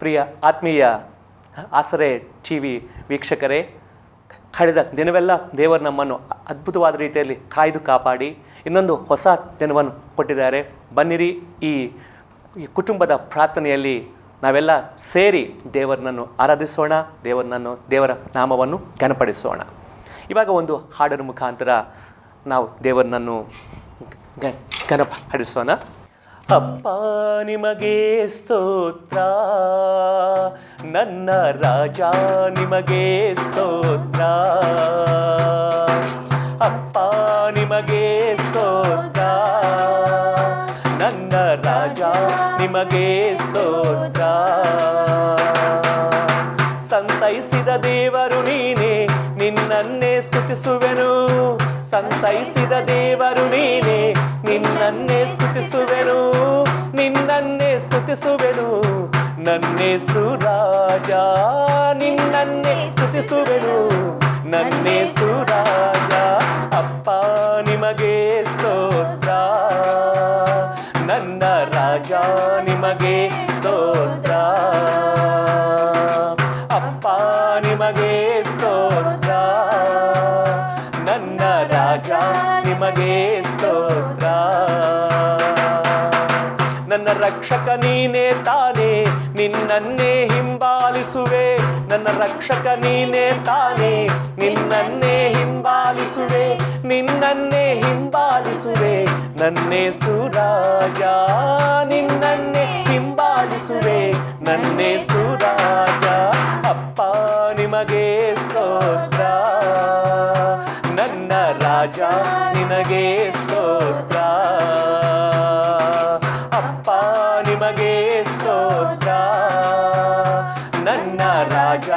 ಪ್ರಿಯ ಆತ್ಮೀಯ ಆಸರೆ ಟಿವಿ ವೀಕ್ಷಕರೇ, ಕಳೆದ ದಿನವೆಲ್ಲ ದೇವರು ನಮ್ಮನ್ನು ಅದ್ಭುತವಾದ ರೀತಿಯಲ್ಲಿ ಕಾಯ್ದು ಕಾಪಾಡಿ ಇನ್ನೊಂದು ಹೊಸ ದಿನವನ್ನು ಕೊಟ್ಟಿದ್ದಾರೆ. ಬನ್ನಿರಿ, ಈ ಕುಟುಂಬದ ಪ್ರಾರ್ಥನೆಯಲ್ಲಿ ನಾವೆಲ್ಲ ಸೇರಿ ದೇವರನ್ನು ಆರಾಧಿಸೋಣ, ದೇವರ ನಾಮವನ್ನು ಘನಪಡಿಸೋಣ. ಇವಾಗ ಒಂದು ಹಾಡಿನ ಮುಖಾಂತರ ನಾವು ದೇವರನ್ನು ಘನಪಡಿಸೋಣ. ಅಪ್ಪ ನಿಮಗೆ ಸ್ತೋತ್ರ, ನನ್ನ ರಾಜ ನಿಮಗೆ ಸ್ತೋತ್ರ. ಅಪ್ಪ ನಿಮಗೆ ಸ್ತೋತ್ರ, ನನ್ನ ರಾಜ ನಿಮಗೆ ಸ್ತೋತ್ರ. ಸಂತೈಸಿದ ದೇವರು ನೀನೇ, ನಿನ್ನನ್ನೇ ಸ್ತುತಿಸುವೆನು. ಸಂತೈಸಿದ ದೇವರು ನೀನೇ, ನಿನ್ನನ್ನೇ ಸ್ತುತಿಸುವೆನು. ನಿನ್ನನ್ನೇ ಸ್ತುತಿಸುವೆನು. ನನ್ನೇಸು ರಾಜ ನಿನ್ನನ್ನೇ ಸ್ತುತಿಸುವೆನು. ನನ್ನೇಸು ರಾಜ. ಅಪ್ಪ ನಿಮಗೆ ಸ್ತೋತ್ರ, ನನ್ನ ರಾಜ ನಿಮಗೆ ಸ್ತೋತ್ರ. ಅಪ್ಪ ನಿಮಗೆ ಸ್ತೋತ್ರ, ನನ್ನ ರಾಜ ನಿಮಗೆ ಸ್ತೋತ್ರ. ನನ್ನ ರಕ್ಷಕ ನೀನೇ ತಾನೇ, ನಿನ್ನನ್ನೇ ಹಿಂಬಾಲಿಸುವೆ. ನನ್ನ ರಕ್ಷಕ ನೀನೇ ತಾನೇ, ನಿನ್ನನ್ನೇ ಹಿಂಬಾಲಿಸುವೆ. ನಿನ್ನನ್ನೇ ಹಿಂಬಾಲಿಸುವೆ. ನನ್ನೇಸು ರಾಜ ನಿನ್ನನ್ನೇ ಹಿಂಬಾಲಿಸುವೆ. ನನ್ನೇಸು ರಾಜ. ಅಪ್ಪ ನಿಮಗೆ ಸ್ತೋತ್ರ, ನನ್ನ ರಾಜ ನಿನಗೆ ಸ್ತೋತ್ರ. ಅಪ್ಪ ನಿಮಗೆ ಸ್ತೋತ್ರ, ನನ್ನ ರಾಜ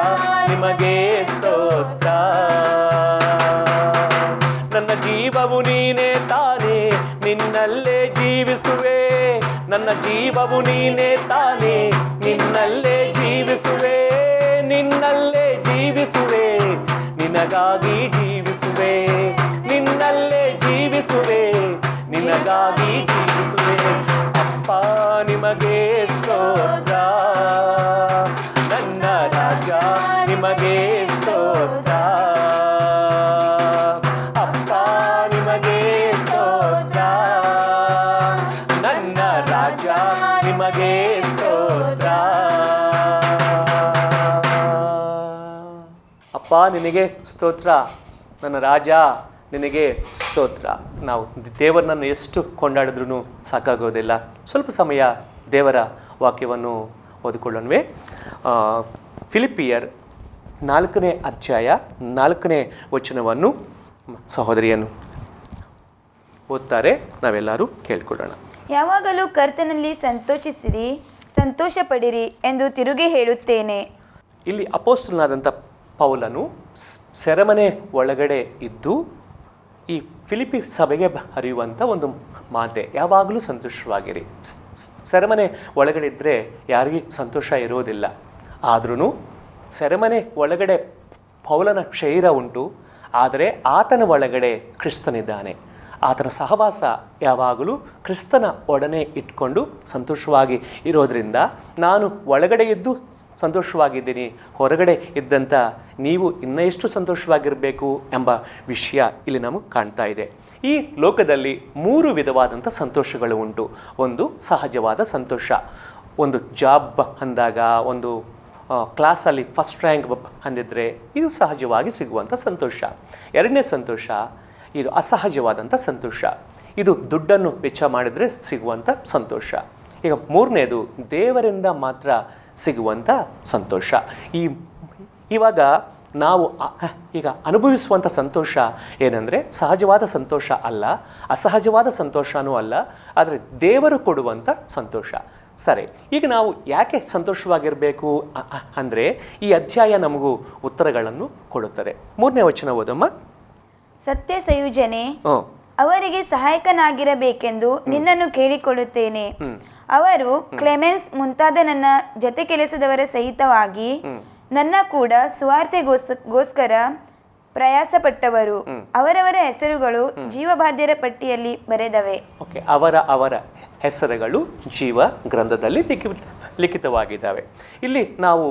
ನಿಮಗೆ ಸ್ತೋತ್ರ. ನನ್ನ ಜೀವವು ನೀನೇ ತಾನೇ, ನಿನ್ನಲ್ಲೇ ಜೀವಿಸುವೆ. ನನ್ನ ಜೀವವು ನೀನೇ ತಾನೇ, ನಿನ್ನಲ್ಲೇ ಜೀವಿಸುವೆ. ನಿನ್ನಲ್ಲೇ ಜೀವಿಸುವೆ, ನಿನಗಾಗಿ ಜೀವಿಸುವೆ. ನಿನ್ನಲ್ಲೇ ಜೀವಿಸುವೆ, ನಿನಗಾಗಿ ಜೀವಿಸುವೆ. ಅಪ್ಪ ನಿಮಗೆ ಸ್ತೋತ್ರ, ನನ್ನ ರಾಜ ನಿಮಗೆ ಸ್ತೋತ್ರ. ಅಪ್ಪ ನಿಮಗೆ ಸ್ತೋತ್ರ, ನನ್ನ ರಾಜ ನಿಮಗೆ ಸ್ತೋತ್ರ. ಅಪ್ಪ ನಿನಗೆ ಸ್ತೋತ್ರ, ನನ್ನ ರಾಜ ನಿನಗೆ ಸ್ತೋತ್ರ. ನಾವು ದೇವರನ್ನು ಎಷ್ಟು ಕೊಂಡಾಡಿದ್ರೂ ಸಾಕಾಗೋದಿಲ್ಲ. ಸ್ವಲ್ಪ ಸಮಯ ದೇವರ ವಾಕ್ಯವನ್ನು ಓದಿಕೊಳ್ಳೋಣವೇ. ಫಿಲಿಪಿಯರ್ 4ನೇ ಅಧ್ಯಾಯ 4ನೇ ವಚನವನ್ನು ಸಹೋದರಿಯನ್ನು ಓದ್ತಾರೆ, ನಾವೆಲ್ಲರೂ ಕೇಳ್ಕೊಳ್ಳೋಣ. ಯಾವಾಗಲೂ ಕರ್ತನಲ್ಲಿ ಸಂತೋಷಿಸಿರಿ, ಸಂತೋಷ ಪಡಿರಿ ಎಂದು ತಿರುಗಿ ಹೇಳುತ್ತೇನೆ. ಇಲ್ಲಿ ಅಪೊಸ್ತಲನಾದಂಥ ಪೌಲನು ಸೆರೆಮನೆ ಒಳಗಡೆ ಇದ್ದು ಈ ಫಿಲಿಪಿ ಸಭೆಗೆ ಹರಿಯುವಂಥ ಒಂದು ಮಾತೆ, ಯಾವಾಗಲೂ ಸಂತೋಷವಾಗಿರಿ. ಸೆರೆಮನೆ ಒಳಗಡೆ ಇದ್ದರೆ ಯಾರಿಗೂ ಸಂತೋಷ ಇರೋದಿಲ್ಲ. ಆದ್ರೂ ಸೆರೆಮನೆ ಒಳಗಡೆ ಪೌಲನ ಶರೀರ ಉಂಟು, ಆದರೆ ಆತನ ಒಳಗಡೆ ಕ್ರಿಸ್ತನಿದ್ದಾನೆ. ಆತನ ಸಹವಾಸ ಯಾವಾಗಲೂ ಕ್ರಿಸ್ತನ ಒಡನೆ ಇಟ್ಕೊಂಡು ಸಂತೋಷವಾಗಿ ಇರೋದರಿಂದ ನಾನು ಒಳಗಡೆ ಇದ್ದು ಸಂತೋಷವಾಗಿದ್ದೀನಿ, ಹೊರಗಡೆ ಇದ್ದಂಥ ನೀವು ಇನ್ನೆಷ್ಟು ಸಂತೋಷವಾಗಿರಬೇಕು ಎಂಬ ವಿಷಯ ಇಲ್ಲಿ ನಮಗೆ ಕಾಣ್ತಾ ಇದೆ. ಈ ಲೋಕದಲ್ಲಿ 3 ವಿಧವಾದಂಥ ಸಂತೋಷಗಳು ಉಂಟು. ಒಂದು ಸಹಜವಾದ ಸಂತೋಷ, ಒಂದು ಜಾಬ್ ಅಂದಾಗ, ಒಂದು ಕ್ಲಾಸಲ್ಲಿ ಫಸ್ಟ್ ರ್ಯಾಂಕ್ ಅಂದಿದ್ರೆ ಇದು ಸಹಜವಾಗಿ ಸಿಗುವಂಥ ಸಂತೋಷ. ಎರಡನೇ ಸಂತೋಷ ಇದು ಅಸಹಜವಾದಂಥ ಸಂತೋಷ, ಇದು ದುಡ್ಡನ್ನು ವೆಚ್ಚ ಮಾಡಿದರೆ ಸಿಗುವಂಥ ಸಂತೋಷ. ಈಗ ಮೂರನೇದು ದೇವರಿಂದ ಮಾತ್ರ ಸಿಗುವಂಥ ಸಂತೋಷ. ಇವಾಗ ನಾವು ಈಗ ಅನುಭವಿಸುವಂಥ ಸಂತೋಷ ಏನಂದರೆ ಸಹಜವಾದ ಸಂತೋಷ ಅಲ್ಲ, ಅಸಹಜವಾದ ಸಂತೋಷನೂ ಅಲ್ಲ, ಆದರೆ ದೇವರು ಕೊಡುವಂಥ ಸಂತೋಷ. ಸರಿ, ಈಗ ನಾವು ಯಾಕೆ ಸಂತೋಷವಾಗಿರಬೇಕು ಅಂದರೆ ಈ ಅಧ್ಯಾಯ ನಮಗೂ ಉತ್ತರಗಳನ್ನು ಕೊಡುತ್ತದೆ. 3ನೇ ವಚನ ಓದಮ್ಮ. ಸತ್ಯ ಸಂಯೋಜನೆ ಅವರಿಗೆ ಸಹಾಯಕನಾಗಿರಬೇಕೆಂದು ನಿನ್ನನ್ನು ಕೇಳಿಕೊಳ್ಳುತ್ತೇನೆ. ಅವರು ಕ್ಲೆಮೆನ್ಸ್ ಮುಂತಾದ ನನ್ನ ಜೊತೆ ಕೆಲಸದವರ ಸಹಿತವಾಗಿ ನನ್ನ ಕೂಡ ಸುವಾರ್ತೆಗೋಸ್ಕರ ಪ್ರಯಾಸಪಟ್ಟವರು. ಅವರವರ ಹೆಸರುಗಳು ಜೀವಬಾಧ್ಯರ ಪಟ್ಟಿಯಲ್ಲಿ ಬರೆದವೆ. ಓಕೆ, ಅವರ ಹೆಸರುಗಳು ಜೀವ ಗ್ರಂಥದಲ್ಲಿ ಲಿಖಿತವಾಗಿದ್ದಾವೆ. ಇಲ್ಲಿ ನಾವು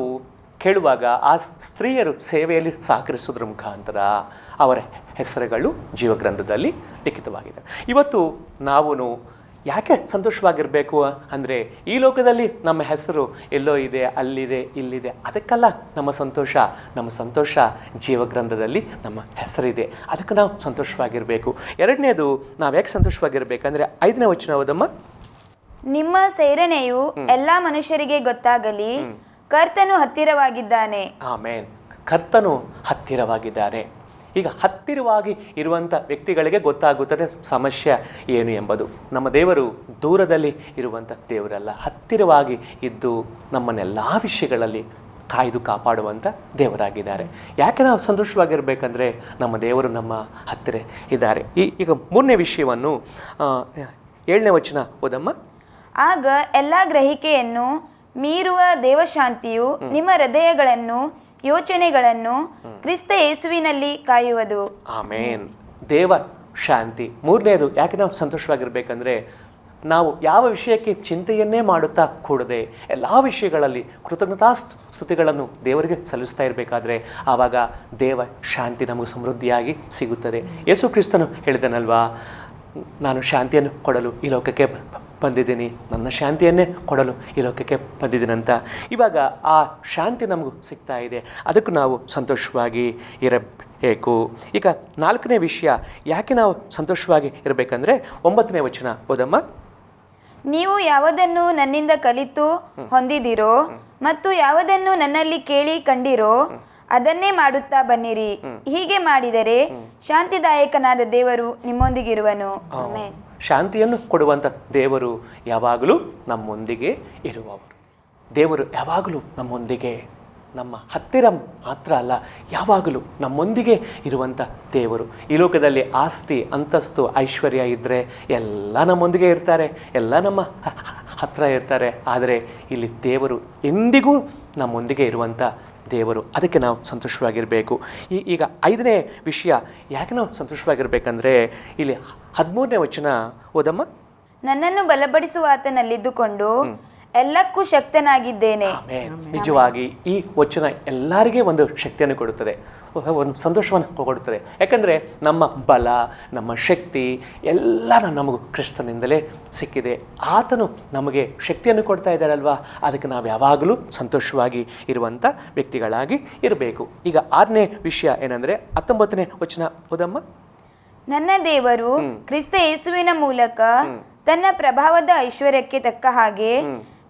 ಕೇಳುವಾಗ ಆ ಸ್ತ್ರೀಯರು ಸೇವೆಯಲ್ಲಿ ಸಹಕರಿಸೋದ್ರ ಮುಖಾಂತರ ಅವರ ಹೆಸರುಗಳು ಜೀವಗ್ರಂಥದಲ್ಲಿ ಲಿಖಿತವಾಗಿದೆ. ಇವತ್ತು ನಾವು ಯಾಕೆ ಸಂತೋಷವಾಗಿರಬೇಕು ಅಂದರೆ, ಈ ಲೋಕದಲ್ಲಿ ನಮ್ಮ ಹೆಸರು ಎಲ್ಲೋ ಇದೆ, ಅಲ್ಲಿದೆ, ಇಲ್ಲಿದೆ, ಅದಕ್ಕಲ್ಲ ನಮ್ಮ ಸಂತೋಷ ಜೀವಗ್ರಂಥದಲ್ಲಿ ನಮ್ಮ ಹೆಸರಿದೆ, ಅದಕ್ಕೆ ನಾವು ಸಂತೋಷವಾಗಿರಬೇಕು. ಎರಡನೇದು, ನಾವು ಯಾಕೆ ಸಂತೋಷವಾಗಿರಬೇಕಂದ್ರೆ 5ನೇ ವಚನ ಓದಮ್ಮ. ನಿಮ್ಮ ಸೇರಣೆಯು ಎಲ್ಲಾ ಮನುಷ್ಯರಿಗೆ ಗೊತ್ತಾಗಲಿ, ಕರ್ತನು ಹತ್ತಿರವಾಗಿದ್ದಾನೆ. ಆಮೇನ್. ಕರ್ತನು ಹತ್ತಿರವಾಗಿದ್ದಾನೆ. ಈಗ ಹತ್ತಿರವಾಗಿ ಇರುವಂಥ ವ್ಯಕ್ತಿಗಳಿಗೆ ಗೊತ್ತಾಗುತ್ತದೆ ಸಮಸ್ಯೆ ಏನು ಎಂಬುದು. ನಮ್ಮ ದೇವರು ದೂರದಲ್ಲಿ ಇರುವಂಥ ದೇವರಲ್ಲ, ಹತ್ತಿರವಾಗಿ ಇದ್ದು ನಮ್ಮನ್ನೆಲ್ಲ ವಿಷಯಗಳಲ್ಲಿ ಕಾಯ್ದು ಕಾಪಾಡುವಂಥ ದೇವರಾಗಿದ್ದಾರೆ. ಯಾಕೆ ನಾವು ಸಂತೋಷವಾಗಿರಬೇಕಂದ್ರೆ ನಮ್ಮ ದೇವರು ನಮ್ಮ ಹತ್ತಿರ ಇದ್ದಾರೆ. ಈಗ 3ನೇ ವಿಷಯವನ್ನು 7ನೇ ವಚನ ಓದಮ್ಮ. ಆಗ ಎಲ್ಲ ಗ್ರಹಿಕೆಯನ್ನು ಮೀರುವ ದೇವಶಾಂತಿಯು ನಿಮ್ಮ ಹೃದಯಗಳನ್ನು ಯೋಚನೆಗಳನ್ನು ಕ್ರಿಸ್ತ ಯೇಸುವಿನಲ್ಲಿ ಕಾಯುವುದು. ಆಮೇನ್. ದೇವ ಶಾಂತಿ. 3ನೇದು ಯಾಕೆ ನಾವು ಸಂತೋಷವಾಗಿರ್ಬೇಕಂದ್ರೆ, ನಾವು ಯಾವ ವಿಷಯಕ್ಕೆ ಚಿಂತೆಯನ್ನೇ ಮಾಡುತ್ತಾ ಕೂಡದೆ ಎಲ್ಲ ವಿಷಯಗಳಲ್ಲಿ ಕೃತಜ್ಞತಾ ಸ್ತುತಿಗಳನ್ನು ದೇವರಿಗೆ ಸಲ್ಲಿಸ್ತಾ ಇರಬೇಕಾದ್ರೆ ಆವಾಗ ದೇವ ಶಾಂತಿ ನಮಗೆ ಸಮೃದ್ಧಿಯಾಗಿ ಸಿಗುತ್ತದೆ. ಯೇಸು ಕ್ರಿಸ್ತನು ಹೇಳಿದನಲ್ವಾ, ನಾನು ಶಾಂತಿಯನ್ನು ಕೊಡಲು ಈ ಲೋಕಕ್ಕೆ ಬಂದಿದ್ದೀನಿ, ನನ್ನ ಶಾಂತಿಯನ್ನೇ ಕೊಡಲು ಈ ಲೋಕಕ್ಕೆ ಬಂದಿದ್ದೀನಂತ. ಇವಾಗ ಆ ಶಾಂತಿ ನಮಗೂ ಸಿಗ್ತಾ ಇದೆ, ಅದಕ್ಕೂ ನಾವು ಸಂತೋಷವಾಗಿ ಇರಬೇಕು. ಈಗ 4ನೇ ವಿಷಯ ಯಾಕೆ ನಾವು ಸಂತೋಷವಾಗಿ ಇರಬೇಕಂದ್ರೆ 9ನೇ ವಚನ ಓದಮ್ಮ. ನೀವು ಯಾವುದನ್ನು ನನ್ನಿಂದ ಕಲಿತು ಹೊಂದಿದಿರೋ ಮತ್ತು ಯಾವುದನ್ನು ನನ್ನಲ್ಲಿ ಕೇಳಿ ಕಂಡಿರೋ ಅದನ್ನೇ ಮಾಡುತ್ತಾ ಬನ್ನಿರಿ. ಹೀಗೆ ಮಾಡಿದರೆ ಶಾಂತಿದಾಯಕನಾದ ದೇವರು ನಿಮ್ಮೊಂದಿಗಿರುವನು. ಆಮೆನ್. ಶಾಂತಿಯನ್ನು ಕೊಡುವಂಥ ದೇವರು ಯಾವಾಗಲೂ ನಮ್ಮೊಂದಿಗೆ ಇರುವವರು. ದೇವರು ಯಾವಾಗಲೂ ನಮ್ಮೊಂದಿಗೆ, ನಮ್ಮ ಹತ್ತಿರ ಮಾತ್ರ ಅಲ್ಲ, ಯಾವಾಗಲೂ ನಮ್ಮೊಂದಿಗೆ ಇರುವಂಥ ದೇವರು. ಈ ಲೋಕದಲ್ಲಿ ಆಸ್ತಿ, ಅಂತಸ್ತು, ಐಶ್ವರ್ಯ ಇದ್ದರೆ ಎಲ್ಲ ನಮ್ಮೊಂದಿಗೆ ಇರ್ತಾರೆ, ಎಲ್ಲ ನಮ್ಮ ಹತ್ತಿರ ಇರ್ತಾರೆ. ಆದರೆ ಇಲ್ಲಿ ದೇವರು ಎಂದಿಗೂ ನಮ್ಮೊಂದಿಗೆ ಇರುವಂಥ ದೇವರು, ಅದಕ್ಕೆ ನಾವು ಸಂತೋಷವಾಗಿರಬೇಕು. ಈಗ 5ನೇ ವಿಷಯ ಯಾಕೆ ನಾವು ಸಂತೋಷವಾಗಿರ್ಬೇಕಂದ್ರೆ ಇಲ್ಲಿ 13ನೇ ವಚನ ಓದಮ್ಮ. ನನ್ನನ್ನು ಬಲಪಡಿಸುವ ಆತನಲ್ಲಿದ್ದುಕೊಂಡು ಎಲ್ಲಕ್ಕೂ ಶಕ್ತನಾಗಿದ್ದೇನೆ. ನಿಜವಾಗಿ ಈ ವಚನ ಎಲ್ಲರಿಗೆ ಒಂದು ಶಕ್ತಿಯನ್ನು ಕೊಡುತ್ತದೆ, ಒಂದು ಸಂತೋಷವನ್ನು ಕೊಡುತ್ತದೆ. ಯಾಕಂದರೆ ನಮ್ಮ ಬಲ, ನಮ್ಮ ಶಕ್ತಿ ಎಲ್ಲ ನಮಗೂ ಕ್ರಿಸ್ತನಿಂದಲೇ ಸಿಕ್ಕಿದೆ. ಆತನು ನಮಗೆ ಶಕ್ತಿಯನ್ನು ಕೊಡ್ತಾ ಇದ್ದಾರಲ್ವಾ, ಅದಕ್ಕೆ ನಾವು ಯಾವಾಗಲೂ ಸಂತೋಷವಾಗಿ ಇರುವಂಥ ವ್ಯಕ್ತಿಗಳಾಗಿ ಇರಬೇಕು. ಈಗ 6ನೇ ವಿಷಯ ಏನಂದರೆ 19ನೇ ವಚನ ಓದಮ್ಮ. ನನ್ನ ದೇವರು ಕ್ರಿಸ್ತ ಯೇಸುವಿನ ಮೂಲಕ ತನ್ನ ಪ್ರಭಾವದ ಐಶ್ವರ್ಯಕ್ಕೆ ತಕ್ಕ ಹಾಗೆ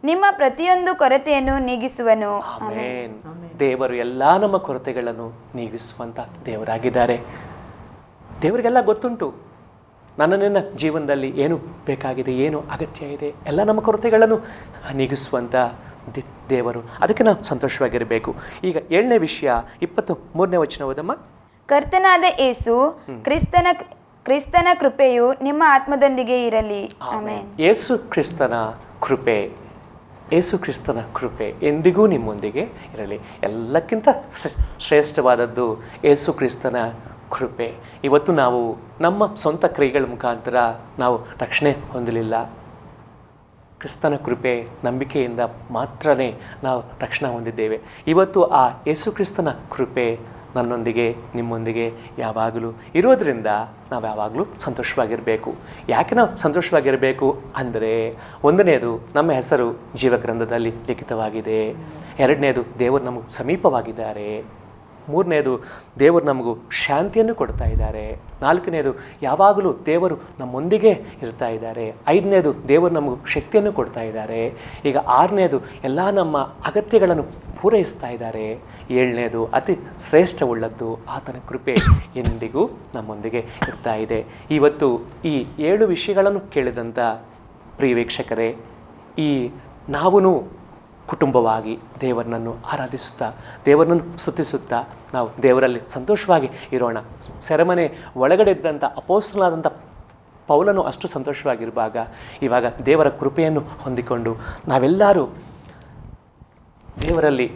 ನಿಮ್ಮ ಪ್ರತಿಯೊಂದು ಕೊರತೆಯನ್ನು ನೀಗಿಸುವನು. ಆಮೆನ್. ದೇವರು ಎಲ್ಲ ನಮ್ಮ ಕೊರತೆಗಳನ್ನು ನೀಗಿಸುವಂಥ ದೇವರಾಗಿದ್ದಾರೆ. ದೇವರಿಗೆಲ್ಲ ಗೊತ್ತುಂಟು, ನಿನ್ನ ಜೀವನದಲ್ಲಿ ಏನು ಬೇಕಾಗಿದೆ, ಏನು ಅಗತ್ಯ ಇದೆ, ಎಲ್ಲ ನಮ್ಮ ಕೊರತೆಗಳನ್ನು ನೀಗಿಸುವಂಥ ದೇವರು. ಅದಕ್ಕೆ ನಾವು ಸಂತೋಷವಾಗಿರಬೇಕು. ಈಗ 7ನೇ ವಿಷಯ 23ನೇ ವಚನ ಓದಮ್ಮ. ಕರ್ತನಾದ ಯೇಸು ಕ್ರಿಸ್ತನ ಕೃಪೆಯು ನಿಮ್ಮ ಆತ್ಮದೊಂದಿಗೆ ಇರಲಿ. ಆಮೆನ್. ಯೇಸು ಕ್ರಿಸ್ತನ ಕೃಪೆ ಎಂದಿಗೂ ನಿಮ್ಮೊಂದಿಗೆ ಇರಲಿ. ಎಲ್ಲಕ್ಕಿಂತ ಶ್ರೇಷ್ಠವಾದದ್ದು ಯೇಸು ಕ್ರಿಸ್ತನ ಕೃಪೆ. ಇವತ್ತು ನಾವು ನಮ್ಮ ಸ್ವಂತ ಕ್ರಿಯೆಗಳ ಮುಖಾಂತರ ನಾವು ರಕ್ಷಣೆ ಹೊಂದಲಿಲ್ಲ. ಕ್ರಿಸ್ತನ ಕೃಪೆ ನಂಬಿಕೆಯಿಂದ ಮಾತ್ರನೇ ನಾವು ರಕ್ಷಣೆ ಹೊಂದಿದ್ದೇವೆ. ಇವತ್ತು ಆ ಯೇಸು ಕ್ರಿಸ್ತನ ಕೃಪೆ ನನ್ನೊಂದಿಗೆ, ನಿಮ್ಮೊಂದಿಗೆ ಯಾವಾಗಲೂ ಇರೋದರಿಂದ ನಾವು ಯಾವಾಗಲೂ ಸಂತೋಷವಾಗಿರಬೇಕು. ಯಾಕೆ ನಾವು ಸಂತೋಷವಾಗಿರಬೇಕು ಅಂದರೆ, 1ನೇದು ನಮ್ಮ ಹೆಸರು ಜೀವಗ್ರಂಥದಲ್ಲಿ ಲಿಖಿತವಾಗಿದೆ. 2ನೇದು ದೇವರು ನಮಗೆ ಸಮೀಪವಾಗಿದ್ದಾರೆ. 3ನೇದು ದೇವರು ನಮಗೂ ಶಾಂತಿಯನ್ನು ಕೊಡ್ತಾ ಇದ್ದಾರೆ. 4ನೇದು ಯಾವಾಗಲೂ ದೇವರು ನಮ್ಮೊಂದಿಗೆ ಇರ್ತಾ ಇದ್ದಾರೆ. 5ನೇದು ದೇವರು ನಮಗೂ ಶಕ್ತಿಯನ್ನು ಕೊಡ್ತಾ ಇದ್ದಾರೆ. ಈಗ 6ನೇದು ಎಲ್ಲ ನಮ್ಮ ಅಗತ್ಯಗಳನ್ನು ಪೂರೈಸ್ತಾ ಇದ್ದಾರೆ. 7ನೇದು ಅತಿ ಶ್ರೇಷ್ಠವುಳ್ಳದ್ದು ಆತನ ಕೃಪೆ ಎಂದಿಗೂ ನಮ್ಮೊಂದಿಗೆ ಇರ್ತಾ ಇದೆ. ಇವತ್ತು ಈ 7 ವಿಷಯಗಳನ್ನು ಕೇಳಿದಂಥ ಪ್ರಿಯ ವೀಕ್ಷಕರೇ, ಈ ನಾವು ಕುಟುಂಬವಾಗಿ ದೇವರನ್ನು ಆರಾಧಿಸುತ್ತಾ, ದೇವರನ್ನು ಸ್ತುತಿಸುತ್ತಾ ನಾವು ದೇವರಲ್ಲಿ ಸಂತೋಷವಾಗಿ ಇರೋಣ. ಸೆರೆಮನೆ ಒಳಗಡೆ ಇದ್ದಂಥ ಅಪೊಸ್ತಲನಾದಂಥ ಪೌಲನು ಅಷ್ಟು ಸಂತೋಷವಾಗಿರುವಾಗ ಇವಾಗ ದೇವರ ಕೃಪೆಯನ್ನು ಹೊಂದಿಕೊಂಡು ನಾವೆಲ್ಲರೂ ದೇವರಲ್ಲಿ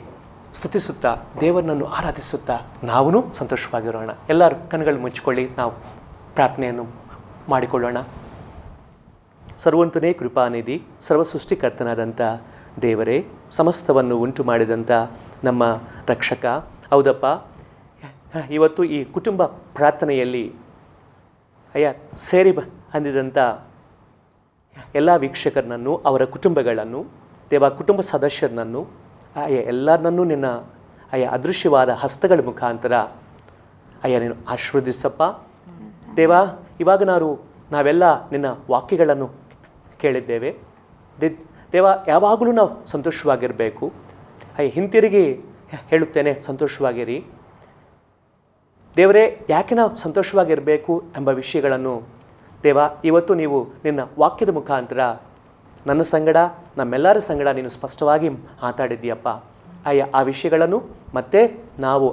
ಸ್ತುತಿಸುತ್ತಾ, ದೇವರನ್ನು ಆರಾಧಿಸುತ್ತಾ ನಾವೂ ಸಂತೋಷವಾಗಿರೋಣ. ಎಲ್ಲರೂ ಕಣ್ಣುಗಳು ಮುಚ್ಚಿಕೊಳ್ಳಿ, ನಾವು ಪ್ರಾರ್ಥನೆಯನ್ನು ಮಾಡಿಕೊಳ್ಳೋಣ. ಸರ್ವಂತನೇ ಕೃಪಾನಿಧಿ, ಸರ್ವ ಸೃಷ್ಟಿಕರ್ತನಾದಂಥ ದೇವರೇ, ಸಮಸ್ತವನ್ನು ಉಂಟು ಮಾಡಿದಂಥ ನಮ್ಮ ರಕ್ಷಕ, ಹೌದಪ್ಪ, ಇವತ್ತು ಈ ಕುಟುಂಬ ಪ್ರಾರ್ಥನೆಯಲ್ಲಿ ಅಯ್ಯ ಸೇರಿ ಬಂದಿದಂಥ ಎಲ್ಲ ವೀಕ್ಷಕರನ್ನು, ಅವರ ಕುಟುಂಬಗಳನ್ನು, ದೇವ ಕುಟುಂಬ ಸದಸ್ಯರನ್ನು, ಎಲ್ಲರನ್ನೂ ನಿನ್ನ ಅದೃಶ್ಯವಾದ ಹಸ್ತಗಳ ಮುಖಾಂತರ ನೀನು ಆಶೀರ್ವದಿಸಪ್ಪ. ದೇವ, ಇವಾಗ ನಾವೆಲ್ಲ ನಿನ್ನ ವಾಕ್ಯಗಳನ್ನು ಕೇಳಿದ್ದೇವೆ. ದೇವ, ಯಾವಾಗಲೂ ನಾವು ಸಂತೋಷವಾಗಿರಬೇಕು. ಹಿಂತಿರುಗಿ ಹೇಳುತ್ತೇನೆ, ಸಂತೋಷವಾಗಿರಿ. ದೇವರೇ, ಯಾಕೆ ನಾವು ಸಂತೋಷವಾಗಿರಬೇಕು ಎಂಬ ವಿಷಯಗಳನ್ನು ದೇವ ಇವತ್ತು ನೀವು ನಿನ್ನ ವಾಕ್ಯದ ಮುಖಾಂತರ ನನ್ನ ಸಂಗಡ, ನಮ್ಮೆಲ್ಲರ ಸಂಗಡ ನೀನು ಸ್ಪಷ್ಟವಾಗಿ ಮಾತಾಡಿದ್ದೀಯಪ್ಪ. ಆ ವಿಷಯಗಳನ್ನು ಮತ್ತೆ ನಾವು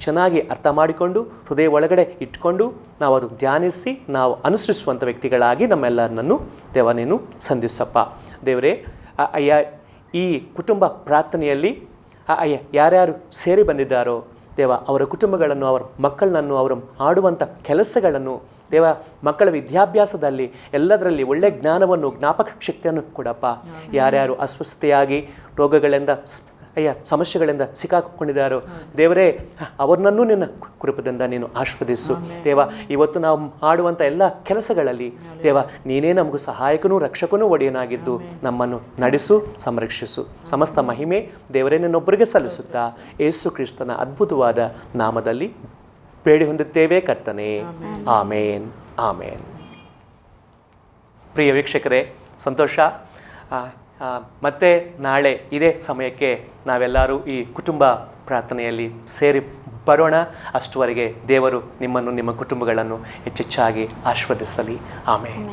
ಚೆನ್ನಾಗಿ ಅರ್ಥ ಮಾಡಿಕೊಂಡು ಹೃದಯ ಒಳಗಡೆ ಇಟ್ಕೊಂಡು ನಾವು ಅದು ಧ್ಯಾನಿಸಿ ನಾವು ಅನುಸರಿಸುವಂಥ ವ್ಯಕ್ತಿಗಳಾಗಿ ನಮ್ಮೆಲ್ಲರನ್ನೂ ದೇವ ನೀನು ಸಂಧಿಸಪ್ಪ. ದೇವರೇ, ಈ ಕುಟುಂಬ ಪ್ರಾರ್ಥನೆಯಲ್ಲಿ ಯಾರ್ಯಾರು ಸೇರಿ ಬಂದಿದ್ದಾರೋ ದೇವ, ಅವರ ಕುಟುಂಬಗಳನ್ನು, ಅವರ ಮಕ್ಕಳನ್ನು, ಅವರು ಆಡುವಂಥ ಕೆಲಸಗಳನ್ನು ದೇವ, ಮಕ್ಕಳ ವಿದ್ಯಾಭ್ಯಾಸದಲ್ಲಿ ಎಲ್ಲದರಲ್ಲಿ ಒಳ್ಳೆಯ ಜ್ಞಾನವನ್ನು, ಜ್ಞಾಪಕ ಶಕ್ತಿಯನ್ನು ಕೊಡಪ್ಪ. ಯಾರ್ಯಾರು ಅಸ್ವಸ್ಥತೆಯಾಗಿ ರೋಗಗಳಿಂದ ಸಮಸ್ಯೆಗಳಿಂದ ಸಿಕ್ಕಾಕೊಂಡಿದ್ದಾರೋ ದೇವರೇ, ಅವರನ್ನೂ ನಿನ್ನ ಕೃಪದಿಂದ ನೀನು ಆಶೀರ್ವದಿಸು. ದೇವ, ಇವತ್ತು ನಾವು ಮಾಡುವಂಥ ಎಲ್ಲ ಕೆಲಸಗಳಲ್ಲಿ ದೇವ, ನೀನೇ ನಮಗೂ ಸಹಾಯಕನೂ ರಕ್ಷಕನೂ ಒಡೆಯನಾಗಿದ್ದು ನಮ್ಮನ್ನು ನಡೆಸು, ಸಂರಕ್ಷಿಸು. ಸಮಸ್ತ ಮಹಿಮೆ ದೇವರೇ ನಿನ್ನೊಬ್ಬರಿಗೆ ಸಲ್ಲಿಸುತ್ತಾ ಯೇಸು ಕ್ರಿಸ್ತನ ಅದ್ಭುತವಾದ ನಾಮದಲ್ಲಿ ಬೇಡಿ ಹೊಂದುತ್ತೇವೆ ಕರ್ತನೇ. ಆಮೇನ್, ಆಮೇನ್. ಪ್ರಿಯ ವೀಕ್ಷಕರೇ, ಸಂತೋಷ. ಮತ್ತೆ ನಾಳೆ ಇದೇ ಸಮಯಕ್ಕೆ ನಾವೆಲ್ಲರೂ ಈ ಕುಟುಂಬ ಪ್ರಾರ್ಥನೆಯಲ್ಲಿ ಸೇರಿ ಬರೋಣ. ಅಷ್ಟುವರೆಗೆ ದೇವರು ನಿಮ್ಮನ್ನು, ನಿಮ್ಮ ಕುಟುಂಬಗಳನ್ನು ಹೆಚ್ಚೆಚ್ಚಾಗಿ ಆಶೀರ್ವದಿಸಲಿ. ಆಮೇನ್.